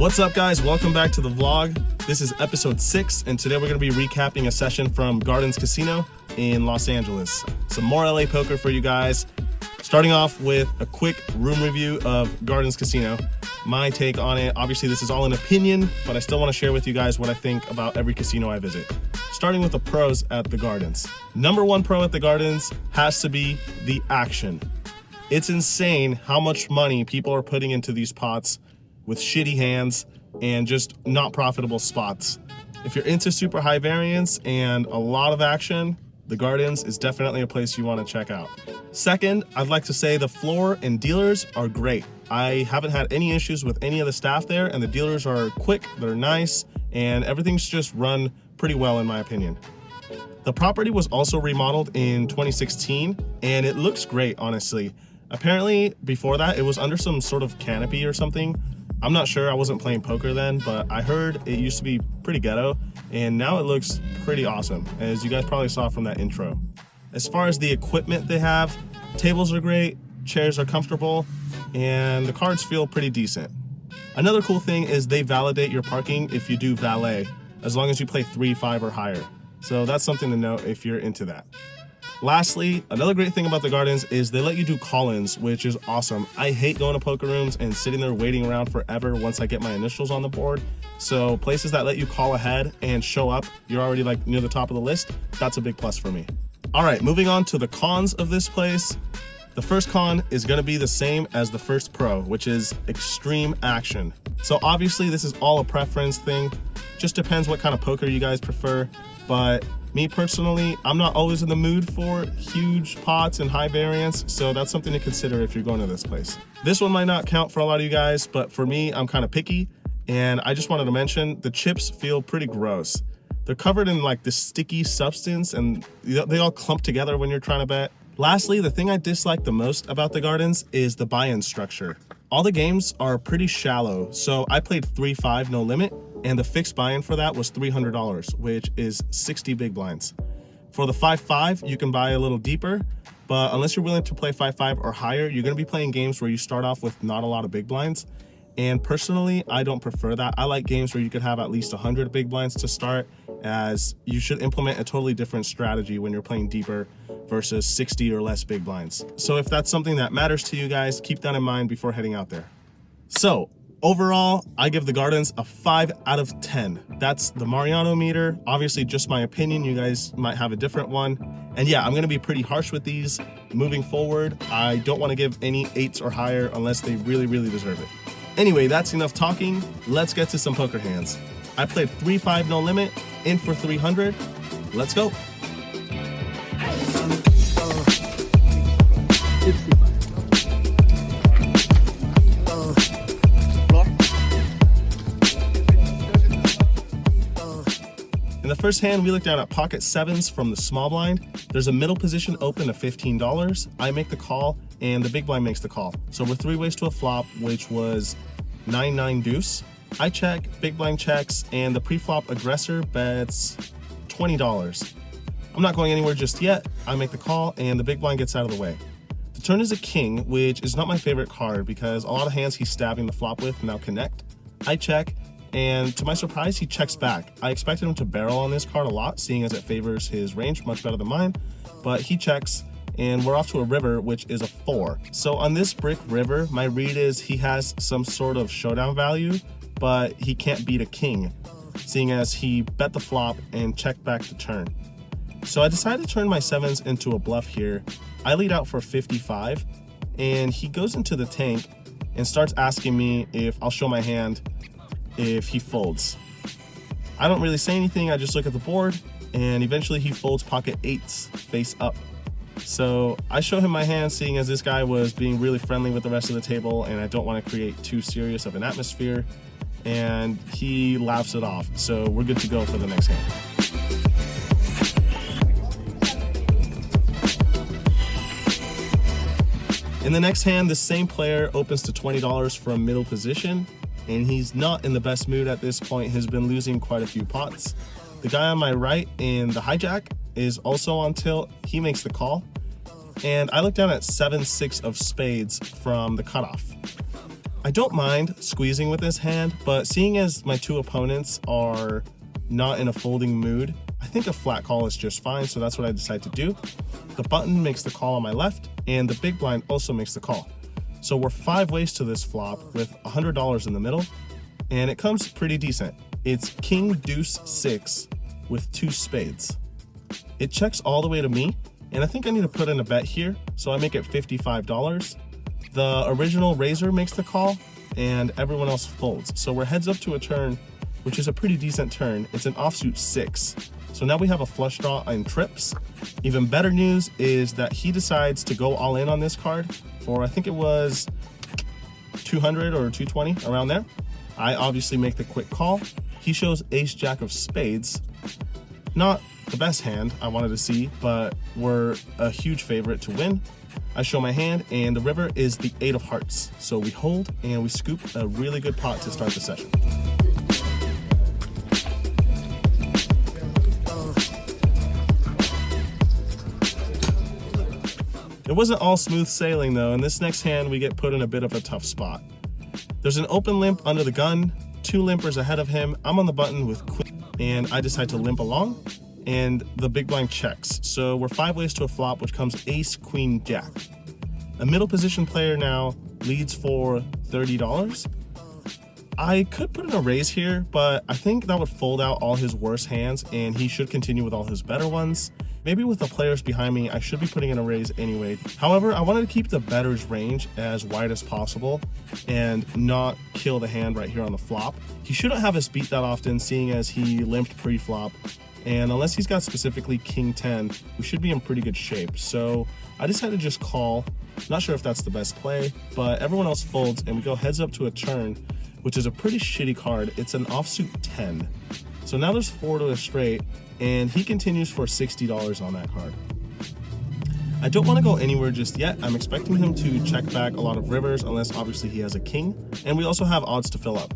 What's up, guys? Welcome back to the vlog. This is episode 6, and today we're going to be recapping a session from Gardens Casino in Los Angeles. Some more LA poker for you guys. Starting off with a quick room review of Gardens Casino. My take on it, obviously this is all an opinion, but I still want to share with you guys what I think about every casino I visit. Starting with the pros at the Gardens. Number one pro at the Gardens has to be the action. It's insane how much money people are putting into these pots with shitty hands and just not profitable spots. If you're into super high variance and a lot of action, the Gardens is definitely a place you want to check out. Second, I'd like to say the floor and dealers are great. I haven't had any issues with any of the staff there, and the dealers are quick, they're nice, and everything's just run pretty well in my opinion. The property was also remodeled in 2016, and it looks great, honestly. Apparently, before that, it was under some sort of canopy or something. I'm not sure, I wasn't playing poker then, but I heard it used to be pretty ghetto, and now it looks pretty awesome, as you guys probably saw from that intro. As far as the equipment they have, tables are great, chairs are comfortable, and the cards feel pretty decent. Another cool thing is they validate your parking if you do valet, as long as you play 3, 5, or higher. So that's something to note if you're into that. Lastly, another great thing about the Gardens is they let you do call-ins, which is awesome. I hate going to poker rooms and sitting there waiting around forever once I get my initials on the board. So places that let you call ahead and show up, you're already like near the top of the list, that's a big plus for me. All right, moving on to the cons of this place. The first con is gonna be the same as the first pro, which is extreme action. So obviously this is all a preference thing. Just depends what kind of poker you guys prefer, but me personally, I'm not always in the mood for huge pots and high variance, so that's something to consider if you're going to this place. This one might not count for a lot of you guys, but for me, I'm kind of picky, and I just wanted to mention the chips feel pretty gross. They're covered in like this sticky substance, and they all clump together when you're trying to bet. Lastly, the thing I dislike the most about the Gardens is the buy-in structure. All the games are pretty shallow, so I played 3-5 no limit, and the fixed buy-in for that was $300, which is 60 big blinds. For the 5-5, you can buy a little deeper, but unless you're willing to play 5-5 or higher, you're gonna be playing games where you start off with not a lot of big blinds. And personally, I don't prefer that. I like games where you could have at least 100 big blinds to start, as you should implement a totally different strategy when you're playing deeper versus 60 or less big blinds. So if that's something that matters to you guys, keep that in mind before heading out there. So overall, I give the Gardens a 5 out of 10. That's the Mariano meter. Obviously, just my opinion. You guys might have a different one. And yeah, I'm gonna be pretty harsh with these moving forward. I don't wanna give any 8s or higher unless they really, really deserve it. Anyway, that's enough talking. Let's get to some poker hands. I played 3-5 no limit, in for 300. Let's go. In the first hand, we look down at pocket 7s from the small blind. There's a middle position open of $15. I make the call, and the big blind makes the call. So we're 3 ways to a flop, which was 9-9 deuce. I check, big blind checks, and the pre-flop aggressor bets $20. I'm not going anywhere just yet. I make the call, and the big blind gets out of the way. The turn is a king, which is not my favorite card because a lot of hands he's stabbing the flop with now connect. I check, and to my surprise, he checks back. I expected him to barrel on this card a lot, seeing as it favors his range much better than mine, but he checks, and we're off to a river, which is a 4. So on this brick river, my read is he has some sort of showdown value, but he can't beat a king, seeing as he bet the flop and checked back the turn. So I decided to turn my 7s into a bluff here. I lead out for 55, and he goes into the tank and starts asking me if I'll show my hand if he folds. I don't really say anything, I just look at the board, and eventually he folds pocket 8s face up. So I show him my hand, seeing as this guy was being really friendly with the rest of the table, and I don't want to create too serious of an atmosphere, and he laughs it off. So we're good to go for the next hand. In the next hand, the same player opens to $20 from middle position, and he's not in the best mood at this point. He's been losing quite a few pots. The guy on my right in the hijack is also on tilt. He makes the call, and I look down at 7-6 of spades from the cutoff. I don't mind squeezing with this hand, but seeing as my two opponents are not in a folding mood, I think a flat call is just fine, so that's what I decide to do. The button makes the call on my left, and the big blind also makes the call. So we're 5 ways to this flop with $100 in the middle, and it comes pretty decent. It's king deuce 6 with 2 spades. It checks all the way to me, and I think I need to put in a bet here, so I make it $55. The original raiser makes the call, and everyone else folds. So we're heads up to a turn, which is a pretty decent turn. It's an offsuit 6. So now we have a flush draw and trips. Even better news is that he decides to go all in on this card for, I think it was 200 or 220, around there. I obviously make the quick call. He shows ace jack of spades. Not the best hand I wanted to see, but we're a huge favorite to win. I show my hand, and the river is the 8 of hearts. So we hold and we scoop a really good pot to start the session. It wasn't all smooth sailing though. In this next hand, we get put in a bit of a tough spot. There's an open limp under the gun, 2 limpers ahead of him. I'm on the button with queen, and I decide to limp along, and the big blind checks. So we're 5 ways to a flop, which comes ace, queen, jack. A middle position player now leads for $30. I could put in a raise here, but I think that would fold out all his worst hands, and he should continue with all his better ones. Maybe with the players behind me, I should be putting in a raise anyway. However, I wanted to keep the better's range as wide as possible and not kill the hand right here on the flop. He shouldn't have us beat that often, seeing as he limped pre-flop. And unless he's got specifically king 10, we should be in pretty good shape. So I decided to just call. Not sure if that's the best play, but everyone else folds and we go heads up to a turn, which is a pretty shitty card. It's an offsuit 10. So now there's 4 to a straight, and he continues for $60 on that card. I don't want to go anywhere just yet. I'm expecting him to check back a lot of rivers, unless obviously he has a king, and we also have odds to fill up.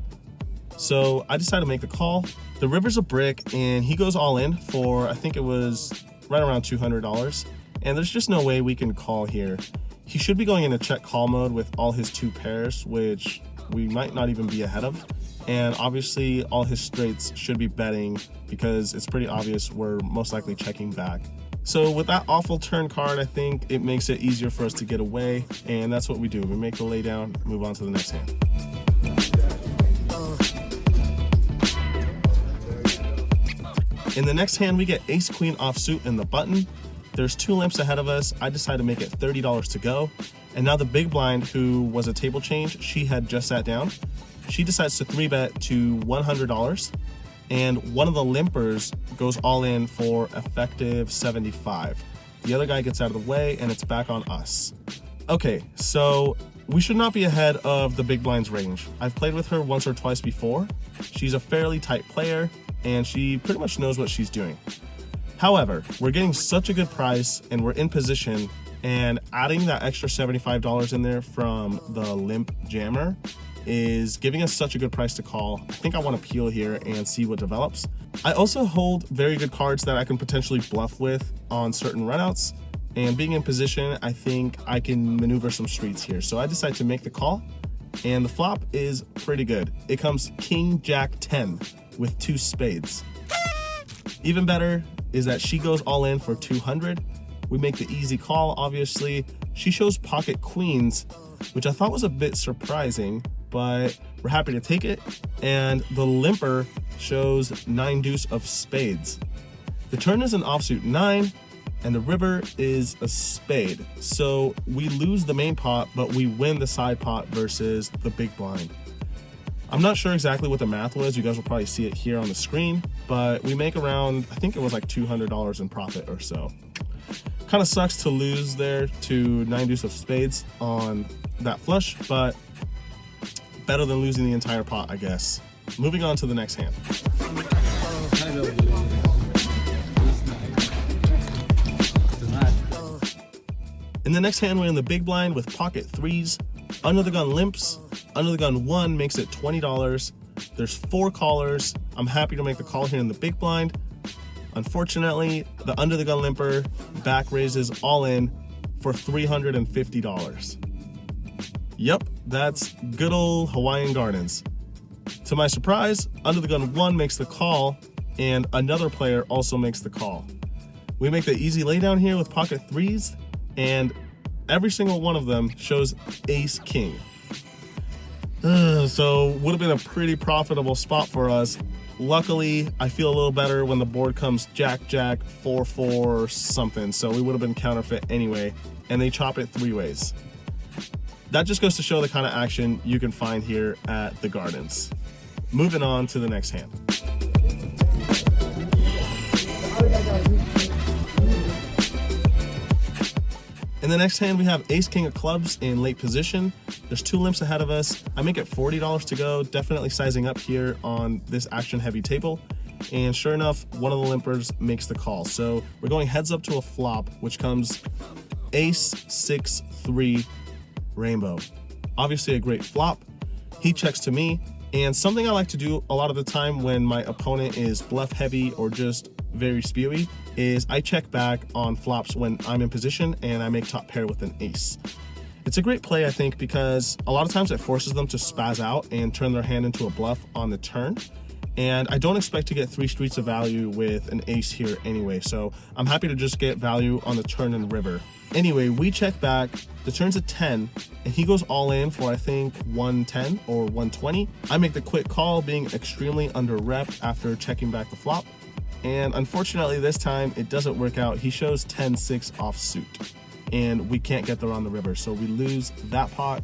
So I decide to make the call. The river's a brick, and he goes all in for, I think it was right around $200, and there's just no way we can call here. He should be going into check call mode with all his 2 pairs, which we might not even be ahead of. And obviously all his straights should be betting because it's pretty obvious we're most likely checking back. So with that awful turn card, I think it makes it easier for us to get away, and that's what we do. We make the lay down, move on to the next hand. In the next hand, we get ace queen offsuit in the button. There's 2 limps ahead of us. I decide to make it $30 to go. And now the big blind, who was a table change, she had just sat down. She decides to 3-bet to $100, and one of the limpers goes all in for effective $75. The other guy gets out of the way, and it's back on us. Okay, so we should not be ahead of the big blind's range. I've played with her once or twice before. She's a fairly tight player, and she pretty much knows what she's doing. However, we're getting such a good price, and we're in position, and adding that extra $75 in there from the limp jammer is giving us such a good price to call. I think I want to peel here and see what develops. I also hold very good cards that I can potentially bluff with on certain runouts, and being in position, I think I can maneuver some streets here. So I decide to make the call, and the flop is pretty good. It comes king jack 10 with 2 spades. Even better is that she goes all in for 200. We make the easy call, obviously. She shows pocket queens, which I thought was a bit surprising, but we're happy to take it. And the limper shows 9 deuce of spades. The turn is an offsuit 9, and the river is a spade. So we lose the main pot, but we win the side pot versus the big blind. I'm not sure exactly what the math was. You guys will probably see it here on the screen, but we make around, I think it was like $200 in profit or so. Kind of sucks to lose there to 9 deuce of spades on that flush, but better than losing the entire pot, I guess. Moving on to the next hand. In the next hand, we're in the big blind with pocket 3s. Under the gun limps. Under the gun 1 makes it $20. There's 4 callers. I'm happy to make the call here in the big blind. Unfortunately, the under the gun limper back raises all in for $350. Yep, that's good old Hawaiian Gardens. To my surprise, under the gun 1 makes the call, and another player also makes the call. We make the easy laydown here with pocket 3s, and every single one of them shows ace king. So would have been a pretty profitable spot for us. Luckily, I feel a little better when the board comes jack, jack, 4-4, something. So we would have been counterfeit anyway, and they chop it 3 ways. That just goes to show the kind of action you can find here at the Gardens. Moving on to the next hand. In the next hand, we have ace king of clubs in late position. There's 2 limps ahead of us. I make it $40 to go, definitely sizing up here on this action heavy table. And sure enough, one of the limpers makes the call. So we're going heads up to a flop, which comes ace 6-3 rainbow. Obviously a great flop. He checks to me. And something I like to do a lot of the time when my opponent is bluff heavy or just very spewy is I check back on flops when I'm in position and I make top pair with an ace. It's a great play, I think, because a lot of times it forces them to spaz out and turn their hand into a bluff on the turn. And I don't expect to get 3 streets of value with an ace here anyway, so I'm happy to just get value on the turn and river. Anyway, we check back, the turn's a 10, and he goes all in for I think 110 or 120. I make the quick call, being extremely under rep after checking back the flop. And unfortunately this time it doesn't work out. He shows 10-6 offsuit, and we can't get there on the river, so we lose that pot.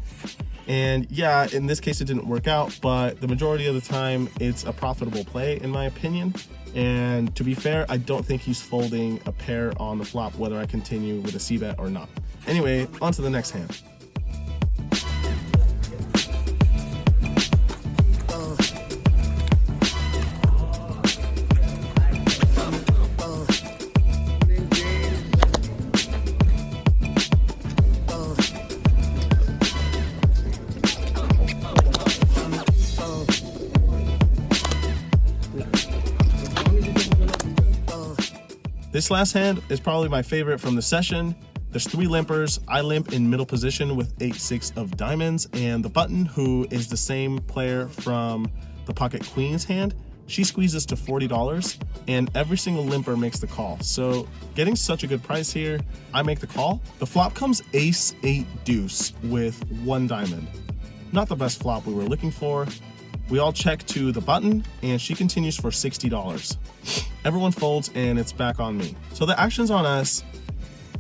And yeah, in this case it didn't work out, but the majority of the time it's a profitable play in my opinion. And to be fair, I don't think he's folding a pair on the flop whether I continue with a c-bet or not. Anyway, on to the next hand. This last hand is probably my favorite from the session. There's 3 limpers. I limp in middle position with 8-6 of diamonds, and the button, who is the same player from the pocket queens hand, she squeezes to $40, and every single limper makes the call. So getting such a good price here, I make the call. The flop comes ace 8 deuce with 1 diamond. Not the best flop we were looking for. We all check to the button, and she continues for $60. Everyone folds, and it's back on me. So the action's on us,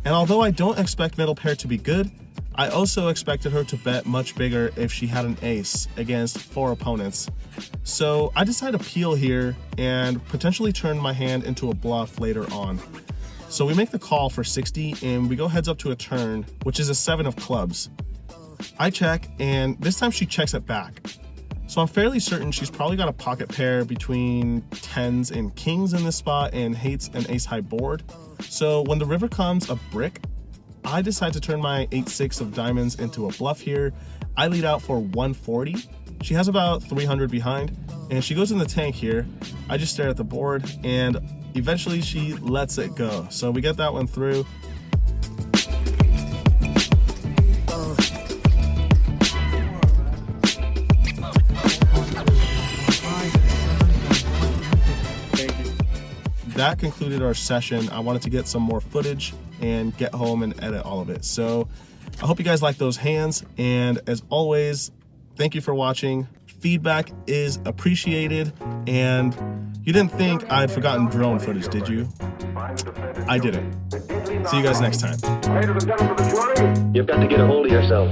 and although I don't expect middle pair to be good, I also expected her to bet much bigger if she had an ace against 4 opponents. So I decide to peel here and potentially turn my hand into a bluff later on. So we make the call for 60, and we go heads up to a turn, which is a 7 of clubs. I check, and this time she checks it back. So I'm fairly certain she's probably got a pocket pair between 10s and kings in this spot and hates an ace high board. So when the river comes a brick, I decide to turn my 8-6 of diamonds into a bluff here. I lead out for 140. She has about 300 behind, and she goes in the tank here. I just stare at the board, and eventually she lets it go. So we get that one through. That concluded our session. I wanted to get some more footage and get home and edit all of it. So I hope you guys like those hands. And as always, thank you for watching. Feedback is appreciated. And you didn't think I'd forgotten drone footage, did you? I didn't. See you guys next time. You've got to get a hold of yourself.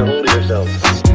a hold of yourself.